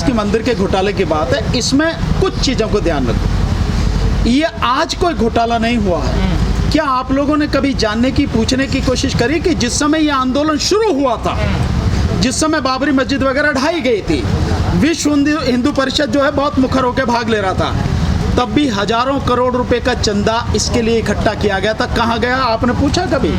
की मंदिर के घोटाले की बात है, इसमें कुछ चीज़ों को ध्यान रखो। ये आज कोई घोटाला नहीं हुआ है। क्या आप लोगों ने कभी जानने की, पूछने की कोशिश करी कि जिस समय ये आंदोलन शुरू हुआ था, जिस समय बाबरी मस्जिद वगैरह ढाई गई थी, विश्व हिंदू परिषद जो है बहुत मुखर होकर भाग ले रहा था, तब भी हजारों करोड़ रुपए का चंदा इसके लिए इकट्ठा किया गया था। कहाँ गया आपने पूछा कभी?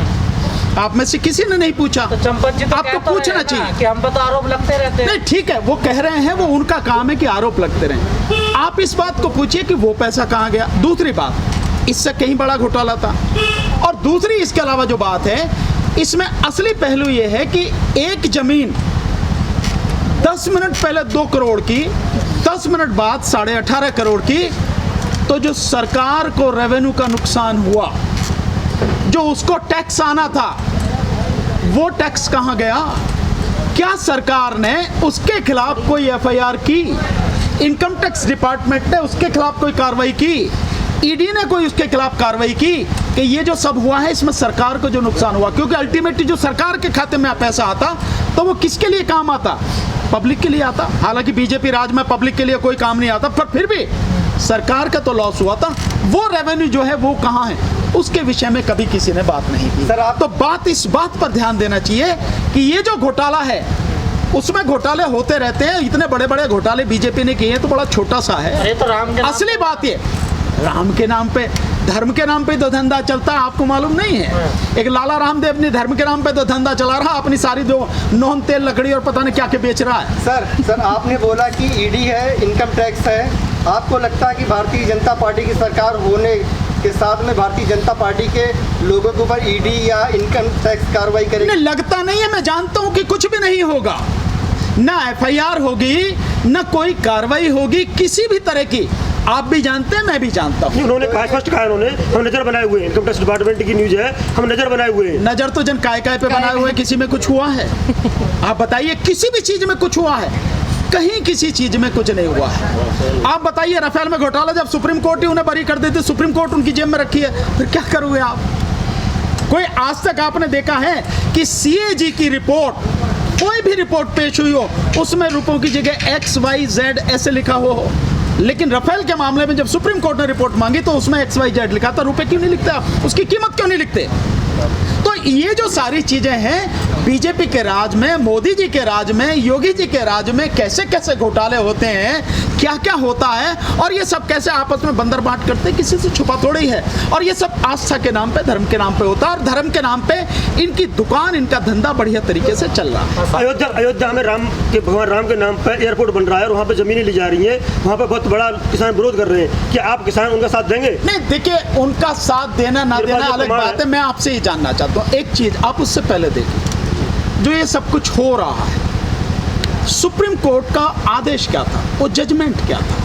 आप में से किसी ने नहीं पूछा। तो चंपत जी तो आपको पूछना चाहिए कि हम पर तो आरोप लगते रहते हैं। नहीं, ठीक है, वो कह रहे हैं, वो उनका काम है कि आरोप लगते रहे। आप इस बात को पूछिए कि वो पैसा कहाँ गया। दूसरी बात, इससे कहीं बड़ा घोटाला था। और दूसरी इसके अलावा जो बात है, इसमें असली पहलू ये है कि एक जमीन 10 मिनट पहले 2 करोड़ की, 10 मिनट बाद 18.5 करोड़ की, तो जो सरकार को रेवेन्यू का नुकसान हुआ, जो उसको टैक्स आना था, वो टैक्स कहां गया? क्या सरकार ने उसके खिलाफ कोई एफआईआर की? इनकम टैक्स डिपार्टमेंट ने उसके खिलाफ कोई कार्रवाई की? ईडी ने कोई उसके खिलाफ कार्रवाई की कि ये जो सब हुआ है इसमें सरकार को जो नुकसान हुआ? क्योंकि अल्टीमेटली जो सरकार के खाते में पैसा आता तो वो किसके लिए काम आता? पब्लिक के लिए आता। हालांकि बीजेपी राज में पब्लिक के लिए कोई काम नहीं आता, पर फिर भी सरकार का तो लॉस हुआ था। वो रेवेन्यू जो है वो कहाँ है, उसके विषय में कभी किसी ने बात नहीं की। सर, आप तो बात इस बात पर ध्यान देना चाहिए कि ये जो घोटाला है, उसमें घोटाले होते रहते हैं। इतने बड़े बड़े घोटाले बीजेपी ने किए हैं तो बड़ा छोटा सा है। अरे तो राम के नाम असली बात ये, राम के नाम पे, धर्म के नाम पे तो धंधा चलता है, आपको मालूम नहीं है? एक लाला रामदेव ने धर्म के नाम पे तो धंधा चला रहा, अपनी सारी जो नोन तेल लकड़ी और पता नहीं क्या क्या बेच रहा है। सर आपने बोला कि ईडी है, इनकम टैक्स है। आपको लगता है कि भारतीय जनता पार्टी की सरकार होने के साथ में भारतीय जनता पार्टी के लोगों के ऊपर ईडी या इनकम टैक्स कार्रवाई करेगी? नहीं, लगता नहीं है। मैं जानता हूं कि कुछ भी नहीं होगा, ना एफआईआर होगी, ना कोई कार्रवाई होगी किसी भी तरह की। आप भी जानते हैं, मैं भी जानता हूँ। उन्होंने कहा, स्पष्ट कहा उन्होंने, हम नजर बनाए हुए हैं। इनकम टैक्स डिपार्टमेंट की न्यूज है, हम नजर बनाए हुए हैं। नजर तो जन काय पे बनाए हुए, किसी में कुछ हुआ है? आप बताइए, किसी भी चीज में कुछ हुआ है? कहीं किसी चीज में कुछ नहीं हुआ है। आप बताइए, राफेल में घोटाला जब सुप्रीम कोर्ट ही उन्हें बरी कर देती, सुप्रीम कोर्ट उनकी जेब में रखी है, फिर क्या करोगे आप? कोई आज तक आपने देखा है कि सीएजी की रिपोर्ट, कोई भी रिपोर्ट पेश हुई हो, उसमें रुपयों की जगह XYZ ऐसे लिखा हुआ हो? लेकिन राफेल के मामले में जब सुप्रीम कोर्ट ने रिपोर्ट मांगी तो उसमें XYZ लिखा था। रुपए क्यों नहीं लिखते आप? उसकी कीमत क्यों नहीं लिखते? तो ये जो सारी चीजें हैं, बीजेपी के राज में, मोदी जी के राज में, योगी जी के राज में कैसे कैसे घोटाले होते हैं, क्या क्या होता है, और ये सब कैसे आपस में बंदर बांट करते हैं, किसी से छुपा थोड़ी है। और ये सब आस्था के नाम पे, धर्म के नाम पे होता है, और धर्म के नाम पे इनकी दुकान, इनका धंधा बढ़िया तरीके से चल रहा है। अयोध्या में भगवान राम के नाम पर एयरपोर्ट बन रहा है और वहाँ पे जमीनें ली जा रही हैं, वहाँ पे बहुत बड़ा किसान विरोध कर रहे हैं। क्या आप किसान उनका साथ देंगे? नहीं, देखिए, उनका साथ देना ना देना अलग बात है। मैं आपसे ही जानना चाहता हूँ एक चीज, आप उससे पहले देखिए, जो ये सब कुछ हो रहा है, सुप्रीम कोर्ट का आदेश क्या था, वो जजमेंट क्या था?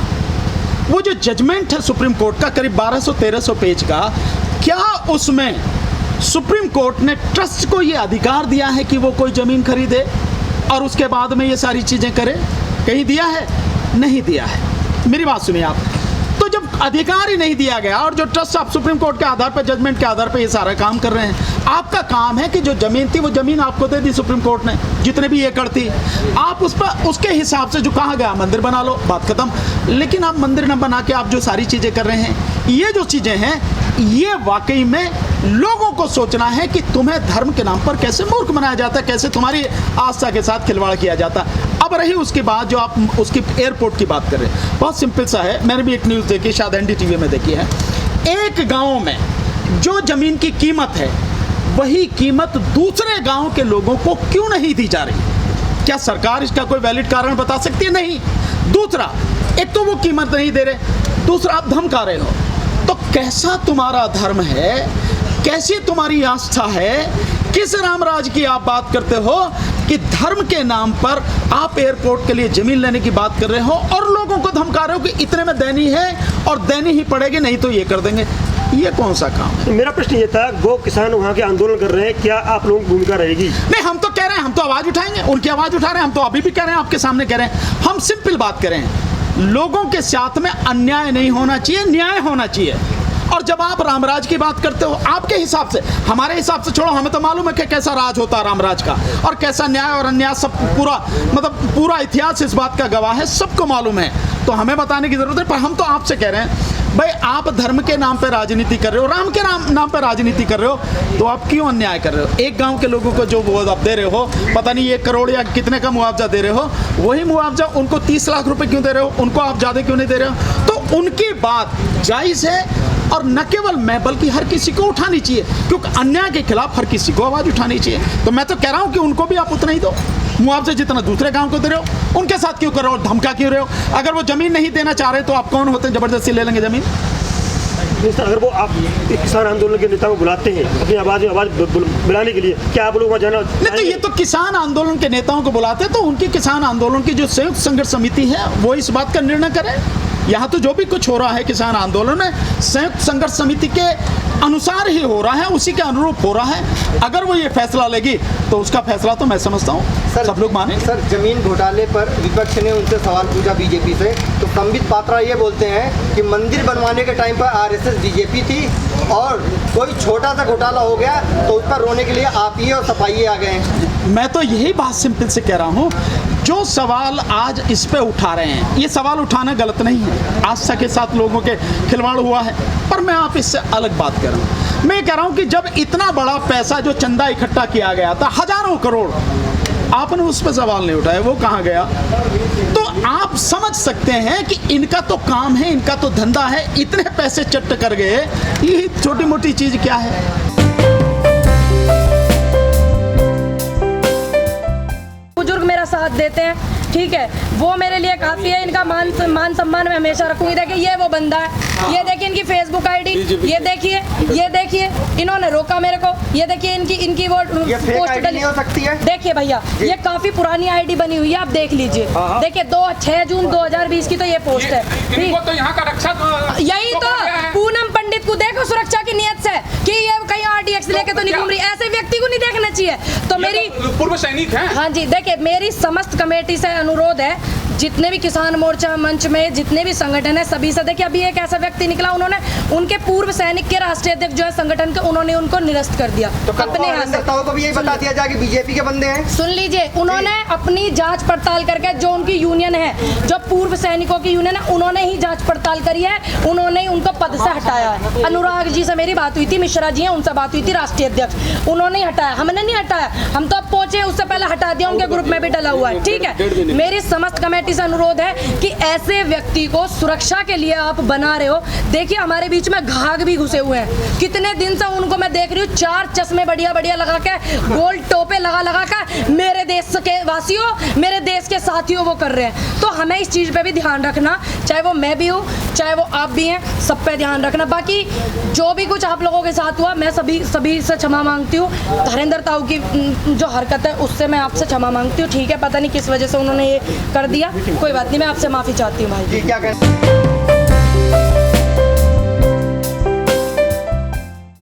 वो जो जजमेंट है सुप्रीम कोर्ट का, करीब 1200-1300 पेज का, क्या उसमें सुप्रीम कोर्ट ने ट्रस्ट को ये अधिकार दिया है कि वो कोई जमीन खरीदे और उसके बाद में ये सारी चीजें करे? कहीं दिया है? नहीं दिया है। मेरी बात सुनिए आप। तो जब अधिकार ही नहीं दिया गया, और जो ट्रस्ट आप सुप्रीम कोर्ट के आधार पर, जजमेंट के आधार पर ये सारा काम कर रहे हैं, आपका काम है कि जो जमीन थी वो जमीन आपको दे दी सुप्रीम कोर्ट ने, जितने भी एकड़ थी, आप उस पर उसके हिसाब से जो कहा गया मंदिर बना लो, बात खत्म। लेकिन आप मंदिर न बना के आप जो सारी चीजें कर रहे हैं, ये जो चीजें हैं, ये वाकई में लोगों को सोचना है कि तुम्हें धर्म के नाम पर कैसे मूर्ख बनाया जाता है, कैसे तुम्हारी आस्था के साथ खिलवाड़ किया जाता है। अब रही उसके बाद जो आप उसकी एयरपोर्ट की बात कर रहे हैं, बहुत सिंपल सा है। मैंने भी एक न्यूज़ देखी, शायद NDTV में देखी है। एक गांव में जो जमीन की कीमत है, वही कीमत दूसरे गांव के लोगों को क्यों नहीं दी जा रही? क्या सरकार इसका कोई वैलिड कारण बता सकती है? नहीं। दूसरा, एक तो वो कीमत नहीं दे रहे, दूसरा आप धमका रहे हो। तो कैसा तुम्हारा धर्म है, कैसी तुम्हारी आस्था है, किस रामराज की आप बात करते हो कि धर्म के नाम पर आप एयरपोर्ट के लिए जमीन लेने की बात कर रहे हो और लोगों को धमका रहे हो कि इतने में देनी है और देनी ही पड़ेगी, नहीं तो ये कर देंगे? ये कौन सा काम है? मेरा प्रश्न ये था, गो किसान वहाँ के आंदोलन कर रहे हैं, क्या आप लोगों की भूमिका रहेगी? नहीं, हम तो कह रहे हैं, हम तो आवाज उठाएंगे, उनकी आवाज उठा रहे हैं, हम तो अभी भी कह रहे हैं, आपके सामने कह रहे हैं। हम सिंपल बात करें, लोगों के साथ में अन्याय नहीं होना चाहिए, न्याय होना चाहिए। और जब आप रामराज की बात करते हो, आपके हिसाब से, हमारे हिसाब से छोड़ो, हमें तो मालूम है कि कैसा राज होता है रामराज का, और कैसा न्याय और अन्याय सब पूरा, मतलब पूरा इतिहास इस बात का गवाह है, सबको मालूम है, तो हमें बताने की जरूरत है। पर हम तो आपसे कह रहे हैं भाई, आप धर्म के नाम पे राजनीति कर रहे हो, राम के नाम पे राजनीति कर रहे हो, तो आप क्यों अन्याय कर रहे हो? एक गांव के लोगों को जो वो आप दे रहे हो, पता नहीं 1 करोड़ या कितने का मुआवजा दे रहे हो, वही मुआवजा उनको 30 लाख रुपए क्यों दे रहे हो? उनको आप ज़्यादा क्यों नहीं दे रहे हो? तो उनकी बात जायज़ है, और न केवल मैं बल्कि हर किसी को उठानी चाहिए, क्योंकि अन्याय के खिलाफ हर किसी को आवाज़ उठानी चाहिए। तो मैं तो कह रहा हूँ कि उनको भी आप उतना ही दो मुआवजा जितना दूसरे गांव को दे रहे हो। उनके साथ क्यों कर रहे हो, धमका क्यों रहे हो? अगर वो ज़मीन नहीं देना चाह रहे तो आप कौन होते हैं ज़बरदस्ती ले लेंगे ज़मीन? सर, अगर वो आप किसान आंदोलन के नेताओं को बुलाते हैं अपनी आवाज़ बुलाने के लिए, क्या आप लोग वहाँ जाना? नहीं, तो ये तो किसान आंदोलन के नेताओं को बुलाते हैं, तो उनकी किसान आंदोलन की जो संयुक्त संघर्ष समिति है वो इस बात का निर्णय करे। यहाँ तो जो भी कुछ हो रहा है किसान आंदोलन में संयुक्त संघर्ष समिति के अनुसार ही हो रहा है, उसी के अनुरूप हो रहा है। अगर वो ये फैसला लेगी तो उसका फैसला तो मैं समझता हूँ सब लोग माने। सर, जमीन घोटाले पर विपक्ष ने उनसे सवाल पूछा बीजेपी से, तो संबित पात्रा ये बोलते हैं कि मंदिर बनवाने के टाइम पर आरएसएस बीजेपी थी, और कोई छोटा सा घोटाला हो गया तो उस पर रोने के लिए आप ही और सफाई आ गए हैं। मैं तो यही बात सिंपल से कह रहा हूँ, जो सवाल आज इस पे उठा रहे हैं, ये सवाल उठाना गलत नहीं है, आस्था के साथ लोगों के खिलवाड़ हुआ है, पर मैं आप इससे अलग बात कर रहा हूँ। मैं कह रहा हूँ कि जब इतना बड़ा पैसा जो चंदा इकट्ठा किया गया था, हजारों करोड़, आपने उस पर सवाल नहीं उठाया, वो कहाँ गया? तो आप समझ सकते हैं कि इनका तो काम है, इनका तो धंधा है, इतने पैसे चट्ट कर गए, ये छोटी मोटी चीज़ क्या है? बुजुर्ग मेरा साथ देते हैं, ठीक है, वो मेरे लिए काफ़ी है। इनका मान सम्मान मैं हमेशा रखूंगी। देखिए ये वो बंदा है, ये देखिए इनकी फेसबुक आईडी, ये देखिए इन्होंने रोका मेरे को, ये देखिए इनकी वो पोस्ट नहीं हो सकती है। देखिए भैया, ये काफ़ी पुरानी आईडी बनी हुई है, आप देख लीजिए। देखिए 6 जून 2020 की तो ये पोस्ट है। तो यहाँ का रक्षा यही तो पूनम पंडित को देखो सुरक्षा की नियत से कि ये कहीं RDX लेके तो नहीं घूम रही, ऐसे व्यक्ति को नहीं देखना चाहिए। तो मेरी पूर्व सैनिक है। हाँ जी, देखिए मेरी समस्त कमेटी से अनुरोध है, जितने भी किसान मोर्चा मंच में जितने भी संगठन है सभी से, देखिए अभी एक ऐसा व्यक्ति निकला, उन्होंने उनके पूर्व सैनिक के राष्ट्रीय अध्यक्ष जो है संगठन के, उन्होंने उनको निरस्त कर दिया। तो अपने यहाँ से को भी यही बता दिया जाए कि बीजेपी के बंदे हैं। सुन लीजिए, उन्होंने अपनी जांच पड़ताल करके, जो उनकी यूनियन है, जो पूर्व सैनिकों की यूनियन है, उन्होंने ही जांच पड़ताल करी है, उन्होंने ही उनको पद से हटाया है। अनुराग जी से मेरी बात हुई थी, मिश्रा जी हैं, उनसे बात हुई थी, राष्ट्रीय अध्यक्ष, उन्होंने ही हटाया, हमने नहीं हटाया। हम तो अब पहुंचे, उससे पहले हटा दिया, उनके ग्रुप में भी डला हुआ है, ठीक है। मेरी समस्त कमेटी से अनुरोध है कि ऐसे व्यक्ति को सुरक्षा के लिए आप बना रहे हो। देखिए हमारे बीच में घाघ भी घुसे हुए हैं, कितने दिन से उनको मैं देख रही हूँ, 4 चश्मे बढ़िया बढ़िया लगा के, गोल्ड टोपे लगा के, मेरे देश के वासियों, मेरे देश के साथियों वो कर रहे हैं। तो हमें इस चीज़ पे भी ध्यान रखना, चाहे वो मैं भी हूँ, चाहे वो आप भी हैं, सब पे ध्यान रखना। बाकी जो भी कुछ आप लोगों के साथ हुआ, मैं सभी से क्षमा मांगती हूँ। धीरेन्द्र ताऊ की जो हरकत है उससे मैं आपसे क्षमा मांगती हूँ, ठीक है। पता नहीं किस वजह से उन्होंने ये कर दिया, कोई बात नहीं, मैं आपसे माफ़ी चाहती हूँ भाई। क्या कहते हैं?